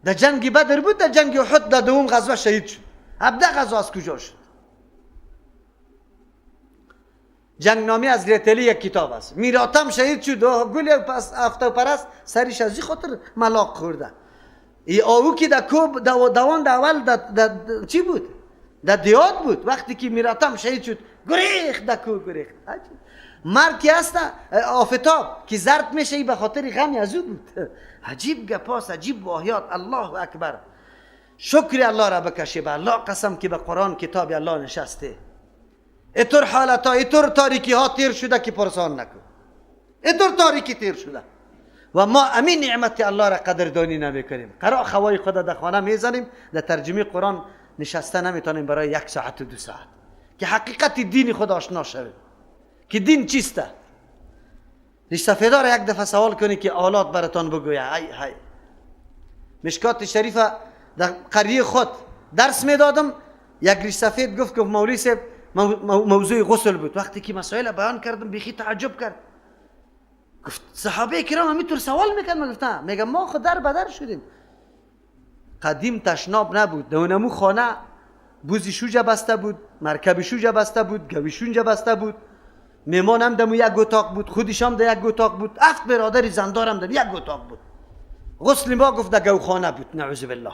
در جنگ بدر بود، در جنگ احد در دوم غزوه شهید شد. 17 غزوه از کجا شد؟ جنگ نامی از ریتلی یک کتاب است. میراتم شهید شد و گل پس افتو پرست سرش از این خاطر ملاق خورده. ای او که در کوب دوان اول چی بود؟ در دیاد بود. وقتی که میراتم شهید شد گریخت در کوب گریخت. مرد که هست آفتاب که زرد میشه ای به خاطر غم از او بود. عجیب گپاس، عجیب واهیات. الله اکبر. شکر الله را بکشه. به الله قسم که به قرآن کتاب الله نشسته. اینطور حالت ها، اینطور تاریکی ها تیر شده که پرسان نکن. اینطور تاریکی تیر شده و ما امین نعمت الله را قدردانی نمیکنیم. قرار خوای خود در خانه میزنیم، در ترجمه قرآن نشسته نمیتونیم برای 1 ساعت و 2 ساعت که حقیقت دین خود آشنا شویم که دین چیسته. ریش سفیدار یک دفعه سوال کنی که آلات براتان بگویه. های مشکات شریفه در قریه خود درس میدادم. یک ریش سفید گفت که مولوی صاحب موضوع غسل بود. وقتی که مسائل بیان کردم بیخی تعجب کرد. گفت صحابه کرام همینطور سوال میکردن. گفتم میگم ما خود در بدر شدیم. قدیم تشناب نبود. دونمو خانه بوزی شوجه بسته بود، مرکب شوجه بسته بود، گوی شوجه بسته بود. میمان هم دمو یک اتاق بود، خودش هم در یک اتاق بود. 7 برادر زندار هم در یک اتاق بود. غسل ما گفت در گوخانه بود. نعوذ بالله.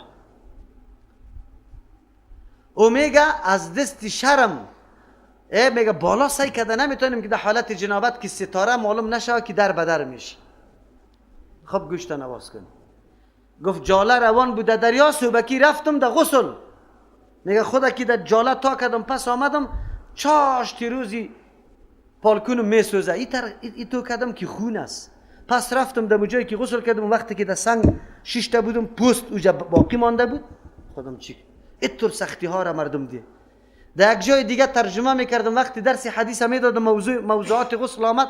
او میگه از دست شرم میگه بالا سعی کرده نمیتونیم که در حالت جنابت که ستاره معلوم نشه که در بدر میشه. خب گوشت نواز کن. گفت جاله روان بود در دریا سوبکی رفتم در غسل. میگه خدا که در جاله تا کردم پس آمدم چاشتی روزی پالکونم میسوزه. ای تو کردم که خون است. پس رفتم در جایی که غسل کردم. وقتی که در سنگ 6 تا بودم پوست اوجا باقی مانده بود. خودم چی اینطور سختی ها را مردم دید. در یک جای دیگه ترجمه میکردم. وقتی درس حدیث میدادم موضوعات غسل آمد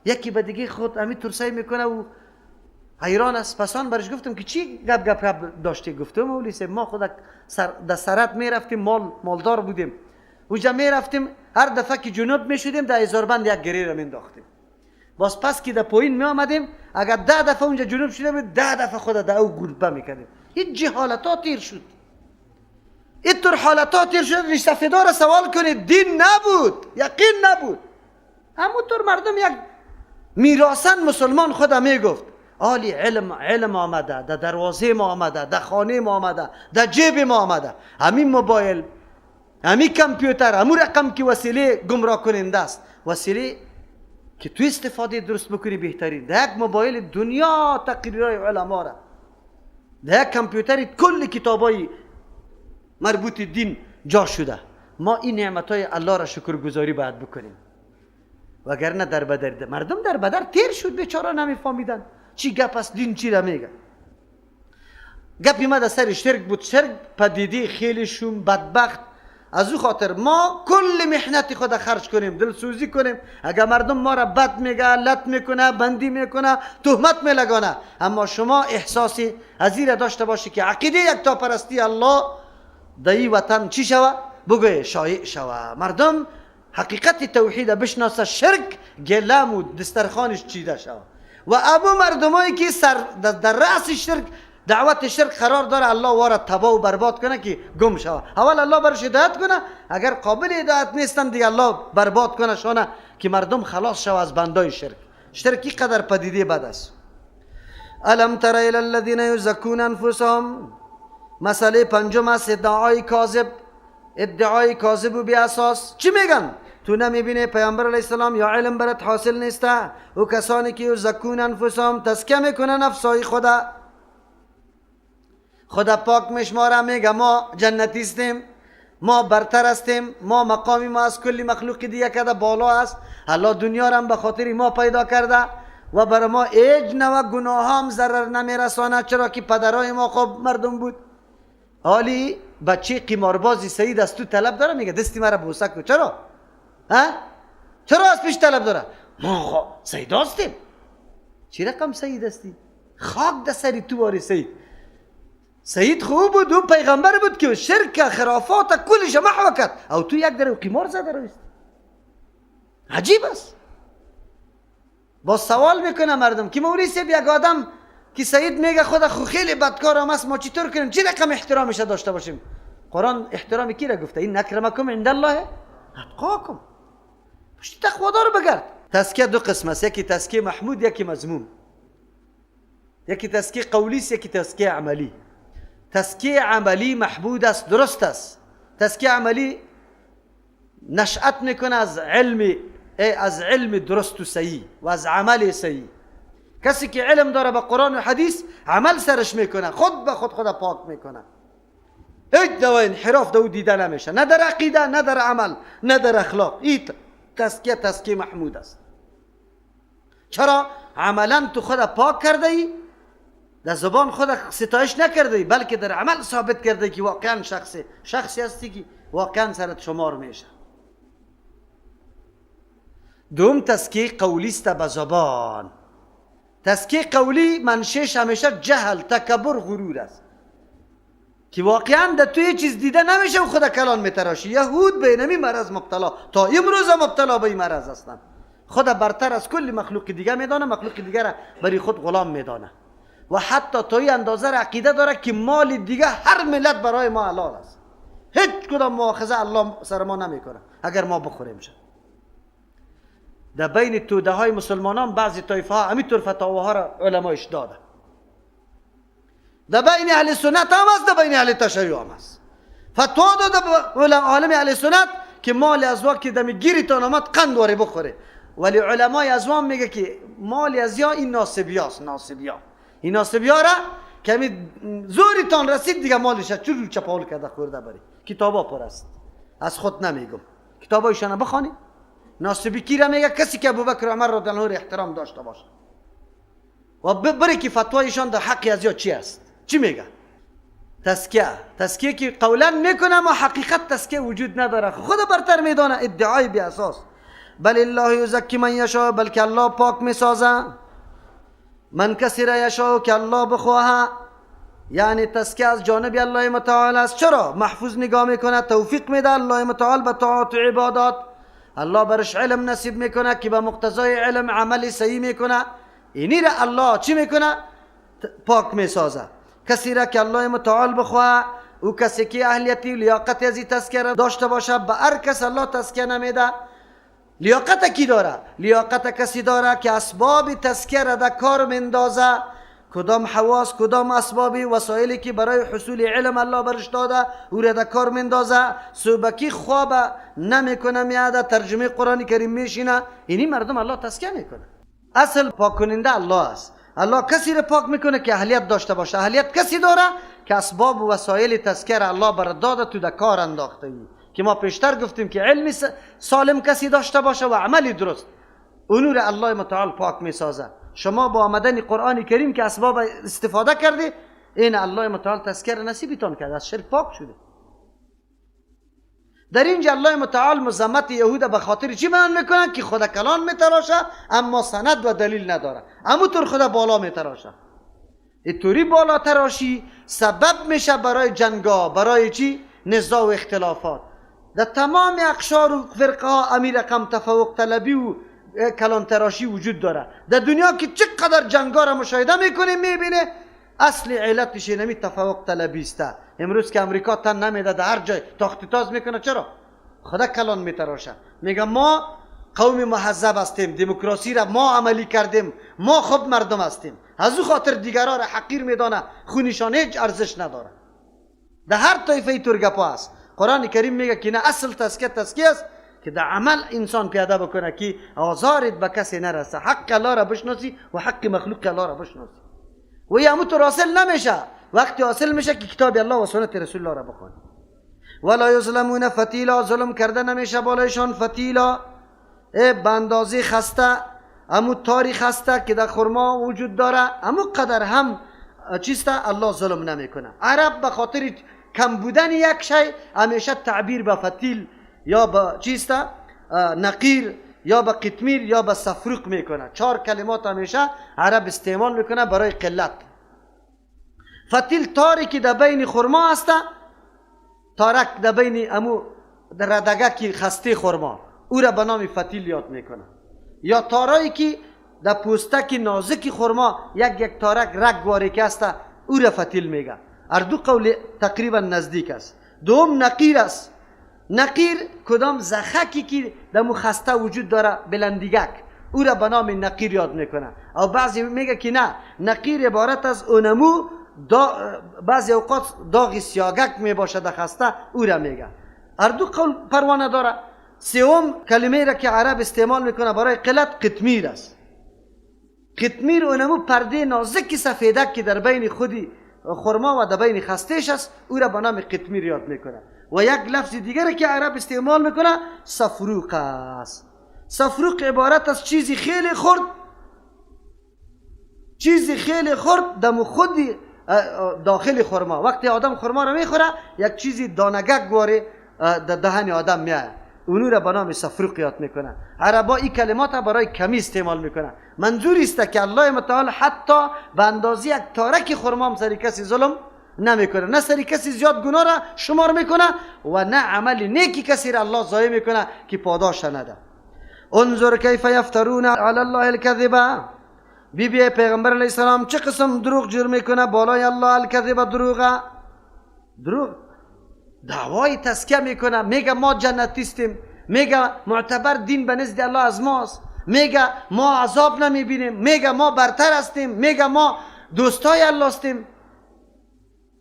یکی به دیگه خود همینطور سعی میکنه و حیران است. پسان برش گفتم که چی گپ داشتی؟ گفتم مولی صاحب ما خود در سرت میرفتیم، مالدار بودیم. اونجا میرفتیم هر دفعه که جنوب میشدیم در هزاربند یک گری را مینداختیم. باز پس که در پایین میآمدیم اگر 10 دفعه اونجا جنوب شدیم 10 دفعه خود در او گربه میکردیم. این جهالتا تیر شد. اینطور حالتا تیر شد. ریش سفیدار سوال کنید دین نبود، یقین نبود. همونطور مردم یک میراثن مسلمان خدا میگفت آلی علم آمده، در دروازه ما آمده، در خانه ما آمده، در جیب ما آمده. همین موبایل، همین کامپیوتر، همون رقم که وسیله گمراه کننده است. وسیله که تو استفاده درست بکنی بهترین. در یک موبایل دنیا تقریرهای علما را، در یک کامپیوتر کل کتابای مربوط دین جا شده. ما این نعمتهای الله را شکرگزاری باید بکنیم. وگرنه در بدر مردم در بدر تیر شد بیچاره نمیفهمیدن چی گپ است دین چی را میگه. گپی ما در سر شرک بود. شرک پدیده خیلی شوم بدبخت. از او خاطر ما کل محنت خود خرج کنیم، دلسوزی کنیم. اگر مردم ما را بد میگه، لط میکنه، بندی میکنه، تهمت میلگانه، اما شما احساسی از این داشته باشی که عقیده یکتا پرستی الله در این وطن چی شوه؟ بگوی شایع شوه. مردم حقیقت توحید بشناسه، شرک گلم و دسترخانش چیده شوه. و ابو مردمایی که در رأس شرک دعوت شرک قرار داره الله واره تباه و برباد کنه که گم شوه. اول الله برش هدایت کنه، اگر قابل هدایت نیستن دیگه الله برباد کنه شانه که مردم خلاص شوه از بندای شرک. شرکی قدر پدیده بد است. الم تر الی الذین یزکون انفسهم. مسئله پنجم است ادعای کاذب و بی اساس. چی میگن؟ تو نمیبینه پیامبر علیه السلام یا علم برات حاصل نیسته؟ او کسانی که یزکون انفسهم تزکیه میکنه نفسای خدا پاک میشماره، میگه ما جنتی هستیم، ما برتر هستیم، ما مقامی ما از کلی مخلوق دیگه کده بالا است. الله دنیا را به خاطر ما پیدا کرده و بر ما هیچ نوع گناه هم ضرر نمیرسانه، چرا که پدرای ما خوب مردم بود. حالی بچه قماربازی سید از تو طلب داره، میگه دستی مرا بوسه کو. چرا؟ چرا از پیش طلب داره؟ ما سید هستیم. چی رقم سید هستی؟ خاک در سری تو باری سید. سید خوب بود و پیغمبر بود که شرک خرافات کلش محو کرد، او تو یک در قمار زده رویست. عجیب است. با سوال میکنه مردم که مولی صاحب یک آدم که سید میگه خدا خو خیلی بدکارم است، ما چطور کنیم؟ چه رقم احترامش داشته باشیم؟ قرآن احترامی کی را گفته؟ این اکرمکم عند الله اتقاکم. پشت تقوادار بگرد. تزکیه دو قسم است، یکی تزکیه محمود، یکی مذموم. یکی تزکیه قولی است، یکی تزکیه عملی. تزکیه عملی محمود است، درست است. تزکیه عملی نشأت میکنه از علم درست و صحیح و از عمل صحیح. کسی که علم داره به قرآن و حدیث عمل سرش میکنه، خود به خود پاک میکنه، هیچ دو انحراف دو دیده نمیشه، نه در عقیده، نه در عمل، نه در اخلاق. این تزکیه محمود است. چرا؟ عملا تو خود پاک کرده ای، در زبان خود ستایش نکرده ای، بلکه در عمل ثابت کرده ای که واقعا شخصی هستی که واقعا سرت شمار میشه. دوم تزکیه قولی است به زبان. تزکیه قولی منشش همیشه جهل، تکبر، غرور است که واقعا در تو یه چیز دیده نمیشه و خود کلان میتراشی. یهود به اینمی مرض مبتلا، تا امروز مبتلا به این مرض هستند. خود برتر از کل مخلوق دیگه میدانه، مخلوق دیگه را برای خود غلام میدانه و حتی تا این اندازه عقیده داره که مال دیگه هر ملت برای ما حلال است، هیچ کدام مؤاخذه الله سر ما نمیکنه اگر ما بخوریم شد. در بین توده های مسلمانان بعضی طایفه ها همینطور فتاواها را علمایش داده. در بین اهل سنت هم است، در بین اهل تشیع هم است. فتوا داده عالم اهل سنت که مال ازواج که دم گیریتان آمد قند واره بخوره، ولی علمای ازوام میگه که مال ازیا این ناسبیاست. این ناسبیا را که زوریتان رسید دیگه مالش چرو چپاول کرده خورده بری. کتابا پر است، از خود نمیگم، کتابایشان بخوانی. ناسبی کی را میگه؟ کسی که ابوبکر و عمر رضی الله عنه احترام داشته باشه و بری که فتوایشان در حق ازیا چی است، چی میگه. تزکیه که قولا میکنه ما حقیقت تزکیه وجود نداره، خود برتر میدانه، ادعای بی اساس. بل الله یزکی من یشاء، بلکه الله پاک میسازه من کسی را یشاء که الله بخواه. یعنی تزکیه از جانب الله متعال است. چرا؟ محفوظ نگاه میکنه، توفیق میده الله متعال به طاعات و عبادات. الله برش علم نصیب میکنه که به مقتضای علم عمل صحیح میکنه. اینی را الله چی میکنه؟ پاک میسازه. کسی را که الله متعال بخواه، او کسی که اهلیتی و لیاقت از این تزکیه را داشته باشه، به هر کس الله تزکیه نمیده. لیاقت کی داره؟ لیاقت کسی داره که اسباب تزکیه را در کار مندازه. کدام حواس، کدام اسبابی، وسایلی که برای حصول علم الله برش داده او را در کار مندازه. صوبکی خواب نمیکنه، میاده ترجمه قرآن کریم میشینه. اینی مردم الله تزکیه میکنه. اصل پاک کننده الله است. الله کسی را پاک میکنه که اهلیت داشته باشه. اهلیت کسی داره که اسباب و وسایل تزکیه را الله بر داده تو در کار انداخته ای. که ما پیشتر گفتیم که علم سالم کسی داشته باشه و عملی درست، اونو را الله متعال پاک میسازه. شما با آمدن قرآن کریم که اسباب استفاده کردی، این الله متعال تزکیه را نصیبتان کرده، از شرک پاک شده. در اینجا الله متعال مذمت یهود به خاطر چی بیان میکنه؟ که خدا کلان میتراشه اما سند و دلیل نداره، اما طور خدا بالا میتراشه. اینطوری بالا تراشی سبب میشه برای جنگا، برای چی؟ نزاع و اختلافات. در تمام اقشار و فرقه ها امیر رقم تفوق طلبی و کلان تراشی وجود داره. در دنیا که چقدر جنگا را مشاهده میکنیم میبینه اصل علتش اینمی تفوق طلبی است. امروز که امریکا تن نمیده در هر جای تاخت تاز میکنه، چرا؟ خدا کلان میتراشه، میگه ما قوم مهذب هستیم، دموکراسی را ما عملی کردیم، ما خود مردم هستیم. از او خاطر دیگران را حقیر میدانه، خونشان هیچ ارزش نداره. در هر طایفه طور گپا است. قرآن کریم میگه که نه، اصل تزکیه است که در عمل انسان پیاده بکنه که آزارت به کسی نرسه، حق الله را بشناسی و حق مخلوق الله را بشناسی. و یه تو حاصل نمیشه، وقتی حاصل میشه که کتاب الله و سنت رسول الله را بخونی. ولا یظلمون فتیلا، ظلم کرده نمیشه بالایشان فتیلا، به اندازه خسته، امو تاریخ خسته که در خرما وجود داره، امو قدر هم چیسته الله ظلم نمیکنه. عرب به خاطر کم بودن یک شی همیشه تعبیر به فتیل یا به چیسته نقیر یا به قطمیر یا به سفروق میکنه. 4 کلمات همیشه عرب استعمال میکنه برای قلت. فتیل تاری که در بین خرما هسته، تارک در بین امو در ردگه که خسته خرما، او را به نام فتیل یاد میکنه. یا تارایی که در پوستک نازک خرما یک تارک رگ واری که است او را فتیل میگه. هر دو قول تقریبا نزدیک است. دوم نقیر است. نقیر کدام زخکی که در خسته وجود داره بلندیگک او را به نام نقیر یاد میکنه. او بعضی میگه که نه، نقیر عبارت از اونمو بعضی اوقات داغ سیاگک میباشه در خسته او را میگه. هر دو قول پروانه داره. سوم کلمه را که عرب استعمال میکنه برای قلت قطمیر است. قطمیر اونمو پرده نازک سفیدک که در بین خودی خرما و در بین خستهش است او را به نام قطمیر یاد میکنه. و یک لفظ دیگر که عرب استعمال میکنه سفروق است. سفروق عبارت از چیزی خیلی خرد دم خودی داخل خرما. وقتی آدم خرما را میخوره یک چیزی دانگک واره در دهن آدم میاد، اونو را به نام سفروق یاد میکنه. عربا این کلمات برای کمی استعمال میکنه. منظور است که الله متعال حتی به اندازه یک تارک خرما هم سری کسی ظلم نمیکنه، نه سری کسی زیاد گناه را شمار میکنه و نه عمل نیکی کسی را الله ضایع میکنه که پاداش نده. انظر کیف یفترون علی الله الکذب. بی پیغمبر علیه السلام چه قسم دروغ جور میکنه بالای الله الکذب، دروغ دعوای تزکیه میکنه، میگه ما جنتیستیم، میگه معتبر دین به نزد الله از ماست، میگه ما عذاب نمیبینیم، میگه ما برتر هستیم، میگه ما دوستای الله هستیم.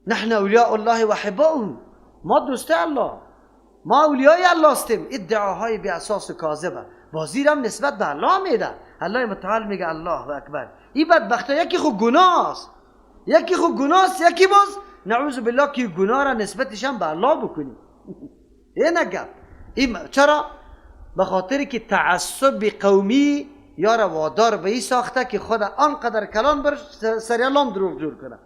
نحن اولیاء الله و حباؤه، ما دوستای الله، ما اولیای الله هستیم. ادعاهای بی اساس و کاذبه. بازی هم نسبت به الله میده. الله متعال میگه الله اکبر. این بدبختا یکی خود گناه است، یکی باز نعوذ بالله که گناه را نسبتش هم به الله بکنی. این نگه چرا؟ به خاطری که تعصب قومی یا را وادار به این ساخته که خود آنقدر کلان بر سریالام دروغ جور کنه.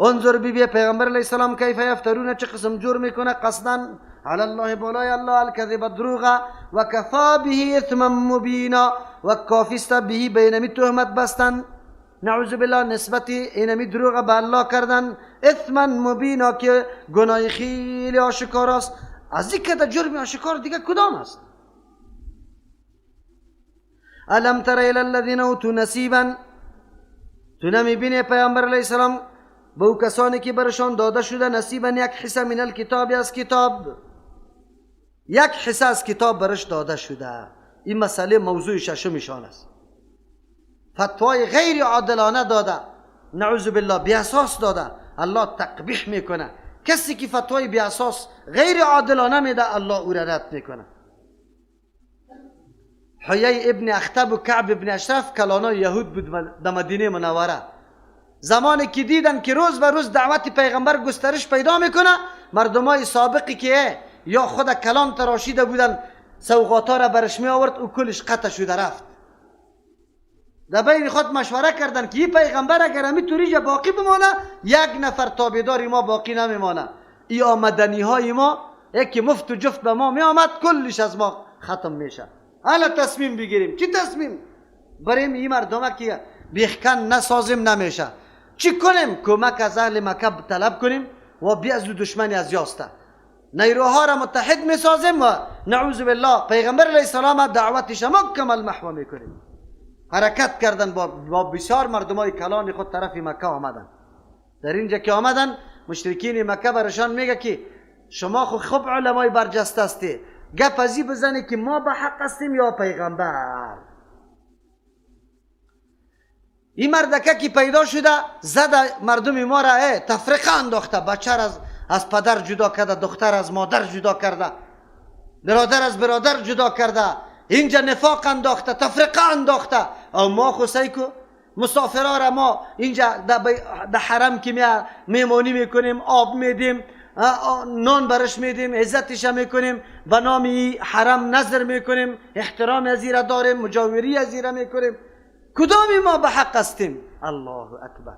انظر بی پیغمبر علیه السلام کیف یفترون چه قسم جور میکنه قصداً علی الله بالای الله الکذب دروغ و کفا به اثما مبینا و کافیست به بینمی تهمت بستن. نعوذ بالله نسبت اینمی دروغ به الله کردن اثما مبینا که گناه خیلی آشکار است. از این که جرم آشکار دیگه کدام است؟ الم تر الی الذین اوتوا نصیبا، تو نمیبینی پیامبر علیه السلام به او کسانی که برشان داده شده نصیبا یک حصه من الکتاب، از کتاب یک حصه از کتاب برش داده شده. این مسئله موضوع ششمشان است. فتوای غیر عادلانه داده، نعوذ بالله بی اساس داده، الله تقبیح میکنه. کسی که فتوای بی اساس غیر عادلانه میده الله او را رد میکنه. حیی ابن اخطب و کعب ابن اشرف کلانای یهود بود در مدینه منوره. زمانی که دیدن که روز به روز دعوت پیغمبر گسترش پیدا میکنه، مردمای سابقی که یا خود کلان تراشیده بودن سوغاتا را برش می آورد و کلش قطع شده رفت. در بین خود مشوره کردن که این پیغمبر اگر همی طوری باقی بمانه یک نفر تابعدار ما باقی نمیمانه. ای آمدنی های ما یکی مفت و جفت به ما می آمد کلش از ما ختم میشه. حالا تصمیم بگیریم. چی تصمیم؟ بریم این مردمه که بیخکن نسازیم نمیشه. چی کنیم؟ کمک از اهل مکه طلب کنیم و بی از دشمنی از یاسته نیروها را متحد میسازیم و نعوذ بالله پیغمبر علیه السلام دعوتش مکمل محو میکنیم. حرکت کردن با بسیار مردمای کلان خود طرف مکه آمدن. در اینجا که آمدن مشرکین مکه برشان میگه که شما خوب علمای برجسته هستی، گپ ازی بزنی که ما به حق هستیم یا پیغمبر. این مردکه که پیدا شده زده مردم ما را تفرقه انداخته. بچه از پدر جدا کرده، دختر از مادر جدا کرده، برادر از برادر جدا کرده. اینجا نفاق انداخته، تفرقه انداخته. او ما خوصی که مسافرها را ما اینجا در حرم که میمانی میکنیم، آب میدیم، نان برش میدیم، عزتش میکنیم، به نام حرم نظر میکنیم، احترام از را داریم، مجاوری از را میکنیم. کدامی ما به حق هستیم؟ الله اکبر.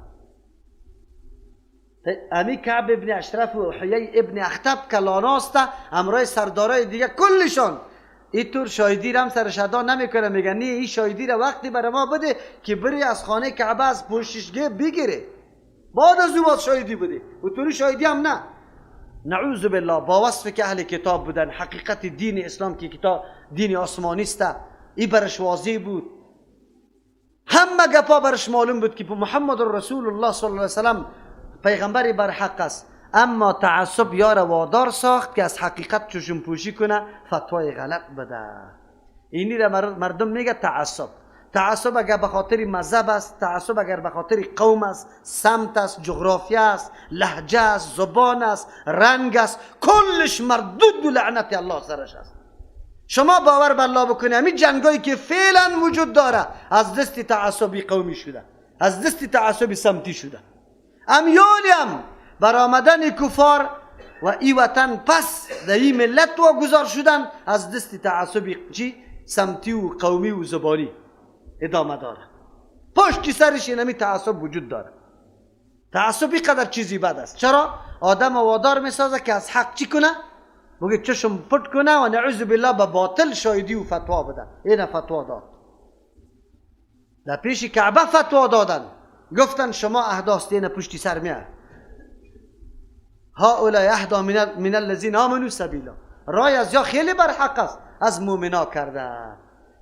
امی کعب ابن اشرف و حیی ابن اخطب کلاناسته امرای سردارای دیگه کلشان اینطور شاهدی را هم سرش ادا نمیکنه. میگن نه این شاهدی را وقتی برای ما بده که بری از خانه کعبه از پوششگاه بگیره، بعد از او باز شاهدی بده. و طوری شاهدی هم نه. نعوذ بالله با وصف که اهل کتاب بودن، حقیقت دین اسلام که کتاب دین آسمانی است این برش واضح بود. همه گپا برش معلوم بود که محمد رسول الله صلی الله علیه وسلم پیغمبری بر حق است، اما تعصب یار وادار ساخت که از حقیقت چشم پوشی کنه، فتوای غلط بده. اینی را مردم میگه تعصب. تعصب اگر به خاطر مذهب است، تعصب اگر به خاطر قوم است، سمت است، جغرافیا است، لهجه است، زبان است، رنگ است، کلش مردود و لعنت الله سرش است. شما باور بر الله بکنید همین جنگایی که فعلا وجود داره از دست تعصبی قومی شده، از دست تعصبی سمتی شده. امیالی هم برآمدن کفار و ای وطن پس در این ملت واگذار شدن از دست تعصبی سمتی و قومی و زبانی ادامه داره. پشت سرش اینمی تعصب وجود داره. تعصبی قدر چیزی بد است. چرا؟ آدم وادار میسازه که از حق چی کنه؟ بگه چشم پت کنه و نعوذ بالله به باطل شایدی و فتوا بده. این فتوا داد. در پیش کعبه فتوا دادن، گفتن شما احداستین پشتی سر میاد، هؤلاء اهدا من الذین آمنوا سبیلا. رای از یا خیلی بر حق است از مؤمنا کرده.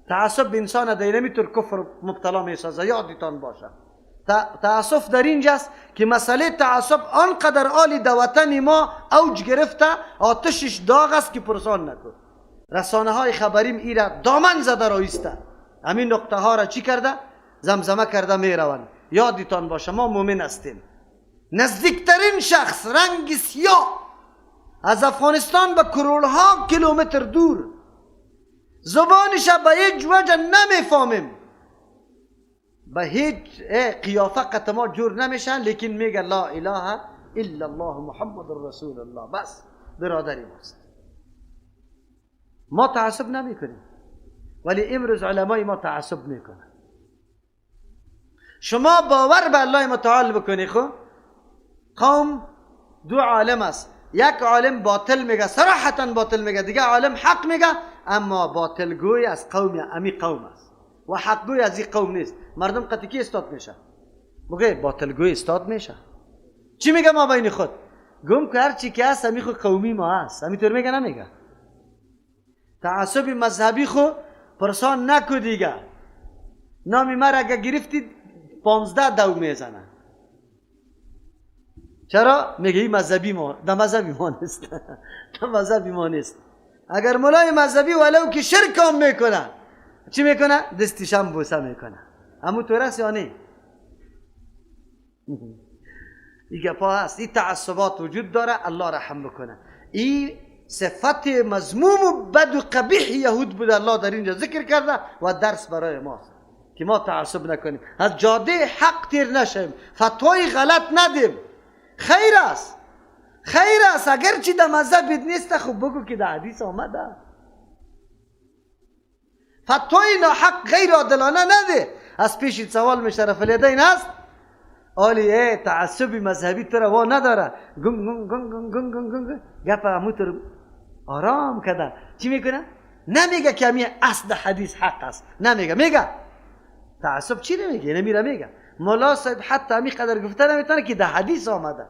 تعصب انسان در نمیتور کفر مبتلا میسازه. یادتان باشه تعصب در اینجاست که مسئله تعصب آنقدر عالی در وطن ما اوج گرفته، آتشش داغ است که پرسان نکن. رسانه های خبریم ایره دامن زده رایسته، همین نقطه ها را چی کرده؟ زمزمه کرده میروند. یادتان باشه ما مومن هستیم. نزدیکترین شخص رنگ سیاه از افغانستان به کرولها کیلومتر دور، زبانش به هیچ وجه نمیفهمیم، به هیچ قیافه ما جور نمیشن، لیکن میگه لا اله الا الله محمد رسول الله. بس برادری ماست. ما تعصب نمی کنیم، ولی امروز علمای ما تعصب میکنن. شما باور به الله متعال بکنی خو قوم دو عالم است، یک عالم باطل میگه، صراحتا باطل میگه، دیگه عالم حق میگه، اما باطل گوی از قوم امی قوم است و حق گوی از این قوم نیست. مردم قطعی استاد میشه، بگه باطل گوی استاد میشه. چی میگه ما بین خود؟ گم که هر چی که هست همی خود قومی ما هست. همی طور میگه نمیگه. تعصب مذهبی خود پرسان نکو دیگه. نامی مرا اگه گرفتید 15 دو میزنه. چرا؟ میگه این مذهبی ما، ده مذهبی ما نیست. ده مذهبی ما نیست. اگر مولای مذهبی ولو که شرک هم میکنه، چی میکنه؟ دستش هم بوسه میکنه. همون طور است یا نه؟ این گپا هست. این تعصبات وجود داره، الله رحم بکنه. این صفت مذموم و بد و قبیح یهود بود، الله در اینجا ذکر کرده و درس برای ماست که ما تعصب نکنیم، از جاده حق تیر نشیم، فتوای غلط ندیم. خیر است، خیر است. اگر چی در مذهبت نیست خب بگو که در حدیث آمده. فتوای ناحق غیر عادلانه نده. از پیش سوال مشرف الیدین است، آلی تعصبی مذهبی تو را وا نداره، گنگ گنگ گنگ گنگ گنگ گنگ گپ همونطور آرام کده. چی میکنه؟ نمیگه که همین اصل حدیث حق است، نمیگه. میگه تعصب چی نمیگه؟ نمیره میگه مولا صاحب حتی همین قدر گفته نمیتونه که در حدیث آمده.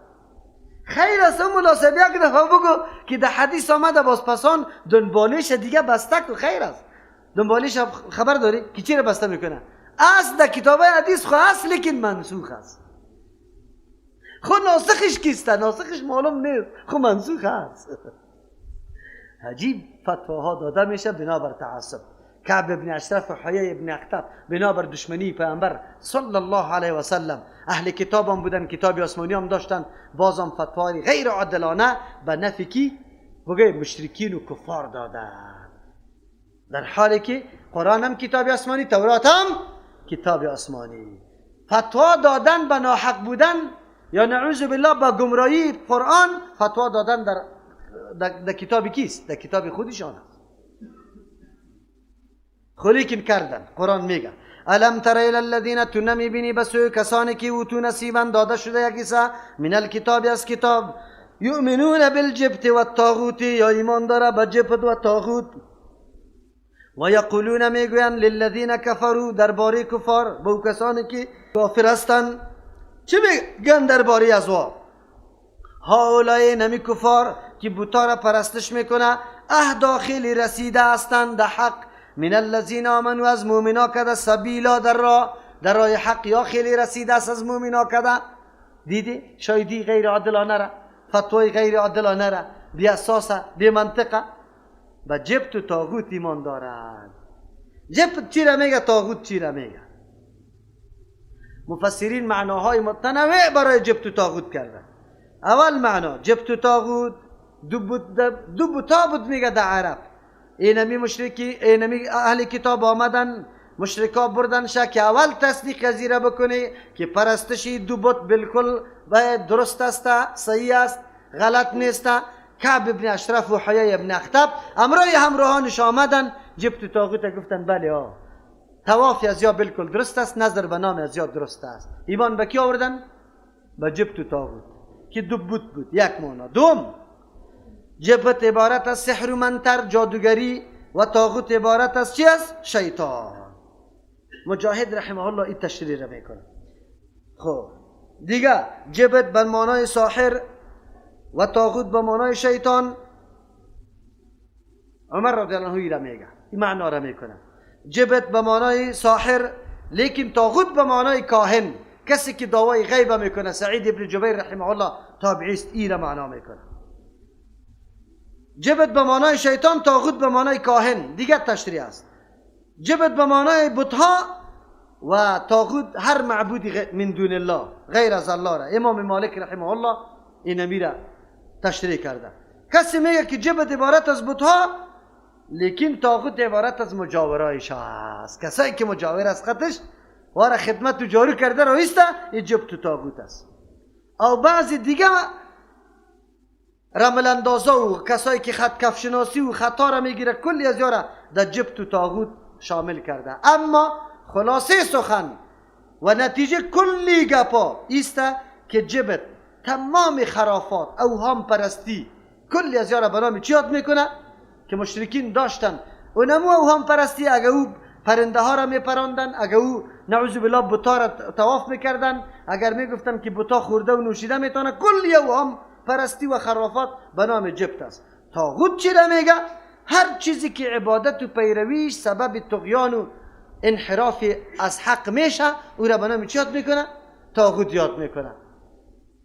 خیر است مولا صاحب یک دفعه بگو که در حدیث آمده، باز پسان دنبالش دیگه بسته کن. خیر است، دنبالش خبر داری که چی را بسته میکنه؟ اصل در کتاب حدیث خو هست لیکن منسوخ است. خو ناسخش کیسته؟ ناسخش معلوم نیست، خو منسوخ است. عجیب فتواها داده میشه بنابر تعصب. کعب ابن اشرف و حیی ابن اخطب بنابر دشمنی پیامبر صلی الله علیه و سلم، اهل کتاب هم بودن، کتاب آسمانی هم داشتن، بازم فتوای غیر عادلانه به نفی کی بگه مشرکین و کفار دادن، در حالی که قرآن هم کتاب آسمانی، تورات هم کتاب آسمانی. فتوا دادن به ناحق بودن یا نعوذ بالله به گمراهی قرآن، فتوا دادن در کتاب کیست؟ در کتاب خودشان است. خلیکن کردن. قرآن میگه الم تر الی الذین، تو نمیبینی بسوی کسانی که اوتو نصیبا داده شده یکیسا من الکتاب، از کتاب، یؤمنون بالجبت و الطاغوت، یا ایمان داره به جبت و طاغوت، و یقولون میگوین للذین کفروا، درباره کفار، به کسانی که کافر هستند چه میگن درباره ازوا؟ هؤلاء نمی کفار که بوتا را پرستش میکنه، داخلی رسیده هستند در حق من الذین آمنوا، از مؤمنا کده، سبیلا در را، در راه حق یا خیلی رسیده است از مؤمنا کده. دیدی شایدی غیر عادلانه را، فتوای غیر عادلانه را، بی اساسه، بی منطقه. به جبت و طاغوت ایمان دارد. جبت چی را میگه؟ طاغوت چی را میگه؟ مفسرین معناهای متنوع برای جبت و طاغوت کرده. اول معنا جبت و طاغوت دو بتا بود میگه در عرب. اینمی مشرکی، اینمی اهل کتاب آمدن، مشرکا بردن که اول تصدیق ازیره بکنی که پرستشی دو بت بالکل باید درست است، صحیح است، غلط نیست. کعب ابن اشرف و حیای ابن اخطب امرای همراهانش آمدن جبت و طاغوت گفتن بله طواف از یا بالکل درست است، نظر به نام از یا درست است. ایمان به کی آوردن؟ به جبت و طاغوت که دو بت بود. یک معنا. دوم جبت عبارت از سحر و منتر، جادوگری، و طاغوت عبارت از چی است؟ شیطان. مجاهد رحمه الله این تشریح را میکنه. خب دیگه جبت به معنای ساحر و طاغوت به معنای شیطان. عمر رضی الله عنه را میگه، این معنا را میکنه. جبت به معنای ساحر، لیکن طاغوت به معنای کاهن، کسی که دعوای غیب میکنه. سعید ابن جبیر رحمه الله تابعی است، این را معنا میکنه. جبت به معنای شیطان، طاغوت به معنای کاهن. دیگه تشریح است. جبت به معنای بتها و طاغوت هر معبودی من دون الله، غیر از الله را. امام مالک رحمه الله این را تشریح کرده. کسی میگه که جبت عبارت از بتها، لیکن طاغوت عبارت از مجاورایش است. کسایی که مجاور از خطش واره خدمت و جاری کرده رایسته، این جبت و طاغوت است. او بعضی دیگه رمل اندازا و کسایی که خط کفشناسی و خطا را میگیره، کلی از یارا در جبت و طاغوت شامل کرده. اما خلاصه سخن و نتیجه کلی گپا ایسته که جبت تمام خرافات، اوهام پرستی، کلی از یارا بنامی چی یاد میکنه که مشرکین داشتن. اونمو اوهام پرستی، اگه او پرنده ها را میپراندن، اگه او نعوذ بالله بتا را طواف میکردن، اگر میگفتن که بتا خورده و نوشیده میتونه، کلی اوهام پرستی و خرافات به نام جبت است. طاغوت چی را میگه؟ هر چیزی که عبادت و پیرویش سبب طغیان و انحراف از حق میشه، او را به نام چی یاد میکنه؟ طاغوت یاد میکنه.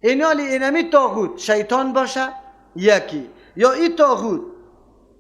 اینمی طاغوت شیطان باشه یکی، یا این طاغوت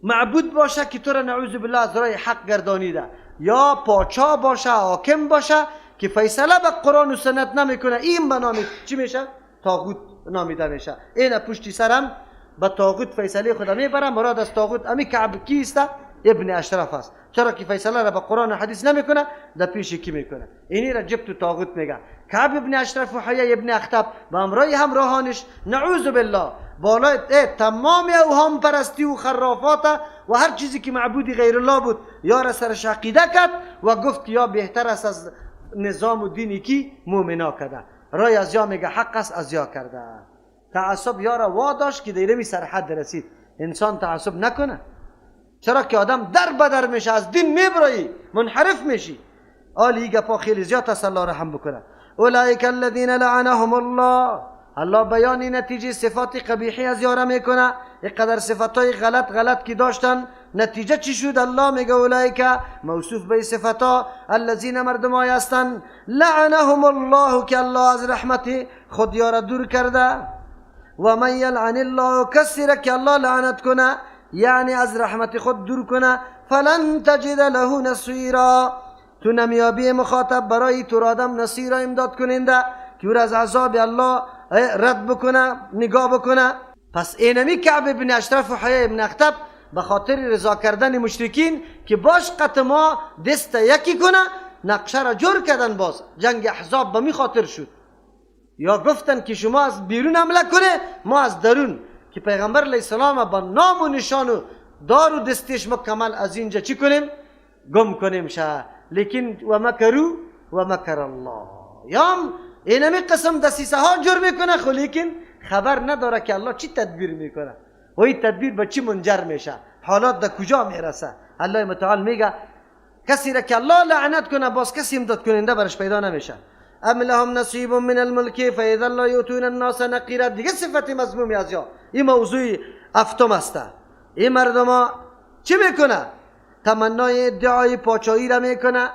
معبود باشه که تو را نعوذ بالله از راه حق گردانیده، یا پاچا باشه، حاکم باشه که فیصله به قرآن و سنت نمیکنه، این به نام چی میشه؟ طاغوت نامیده میشه. این پشتی سرم به طاغوت فیصله خدا میبره. مراد از طاغوت امی کعب کیست؟ ابن اشرف است. چرا که فیصله را به قرآن و حدیث نمیکنه، در پیش کی میکنه؟ اینی را جبت و طاغوت میگه. کعب ابن اشرف و حیای ابن اخطب با امرای همراهانش نعوذ بالله بالای تمام اوهام پرستی و خرافات و هر چیزی که معبودی غیر الله بود یا را سرش عقیده کرد و گفت یا بهتر است از نظام و دینی کی مؤمنا کرده. رای از یا میگه حق است، از یا کرده. تعصب یا را واداشت که دیرمی سر حد رسید. انسان تعصب نکنه، چرا که آدم در بدر میشه، از دین میبرایی، منحرف میشی. آلی گپا خیلی زیاد است، الله رحم بکنه. اولئک الذین لعنهم الله. الله بیانی نتیجه صفات قبیحی از یاره میکنه. اینقدر صفاتای غلط که داشتن، نتیجه چی شد؟ الله میگه اولئک موصوف به صفاتا الذین مردمای هستن لعنهم الله که الله از رحمت خود یاره دور کرده. و من یلعن الله، کسی را که الله لعنت کنه یعنی از رحمت خود دور کنه، فلن تجد له نصیرا، تو نمیابی مخاطب برای تو آدم نصیرا امداد کننده که او را از عذاب الله رد بکنه، نگاه بکنه. پس اینمی کعب ابن اشرف و حیای ابن اخطب به خاطر رضا کردن مشرکین که باش قط ما دست یکی کنه، نقشه را جور کردن. باز جنگ احزاب به می خاطر شد. یا گفتن که شما از بیرون حمله کنه، ما از درون، که پیغمبر علیه السلام با نام و نشان و دار و دستش مکمل از اینجا چی کنیم؟ گم کنیم شه. لیکن و مکرو و مکر الله. یا اینمی قسم دسیسه ها جور میکنه، خو لیکن خبر نداره که الله چی تدبیر میکنه و این تدبیر به چی منجر میشه، حالات در کجا میرسه. الله متعال میگه کسی را که الله لعنت کنه باز کسی امداد کننده برش پیدا نمیشه. ام لهم نصیب من الملک فاذا لا یؤتون الناس نقیرا. دیگه صفت مذمومی از یا این موضوع هفتم است. این مردم ها چی میکنه؟ تمنای ادعای پاچایی را میکنه،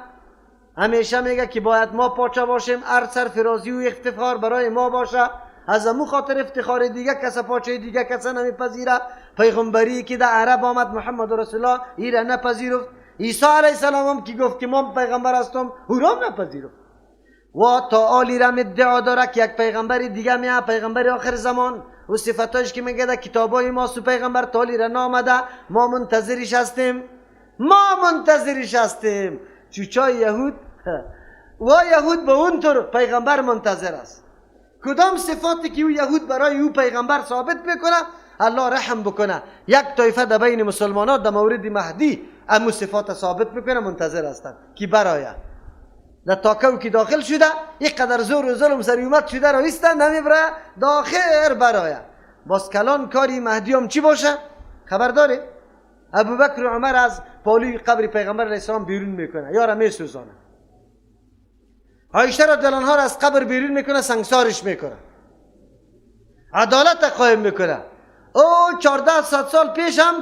همیشه میگه که باید ما پاچه باشیم، هر سر راضی و افتخار برای ما باشه. از امو خاطر افتخار دیگه کس پاچه دیگه کس نمیپذیره. پیغمبری که در عرب آمد محمد رسول الله ایره نپذیرفت. عیسی علیه السلام هم که گفت که من پیغمبر هستم او را نپذیرفت. و تا آلی رم ادعا داره که یک پیغمبر دیگه میاد، پیغمبر آخر زمان، و صفتاش که میگه در کتابای ما سو پیغمبر تا آلی را نامده، ما منتظرش هستیم. ما منتظرش هستیم. چوچای یهود و یهود به اون طور پیغمبر منتظر است. کدام صفاتی که او یهود برای او پیغمبر ثابت میکنه الله رحم بکنه. یک طایفه در بین مسلمانان در مورد مهدی امو صفات ثابت میکنه، منتظر هستند که برای در تاکو که داخل شده یک قدر زور و ظلم سریومت شده را ایستن نمیبره داخل برای باز کلان کاری مهدی هم چی باشه خبر داره؟ ابوبکر و عمر از پالوی قبر پیغمبر علیه السلام بیرون میکنه یا را میسوزانه. عایشه رضی الله عنها را از قبر بیرون میکنه، سنگسارش میکنه، عدالت قائم میکنه. او 1400 سال پیش هم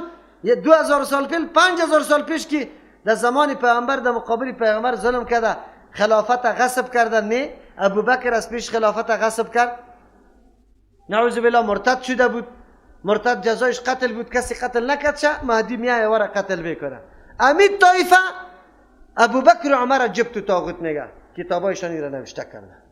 2000 سال پیش 5000 سال پیش که در زمان پیغمبر در مقابل پیغمبر ظلم کرده، خلافت غصب کردن، نه ابوبکر از پیش خلافت غصب کرد، نعوذ بالله مرتد شده بود، مرتد جزایش قتل بود، کسی قتل نکرد شه، مهدی میایه ورا قتل میکنه. امید طایفه ابوبکر و عمر جبت و طاغوت میگه، کتابایشان را نوشته کرده.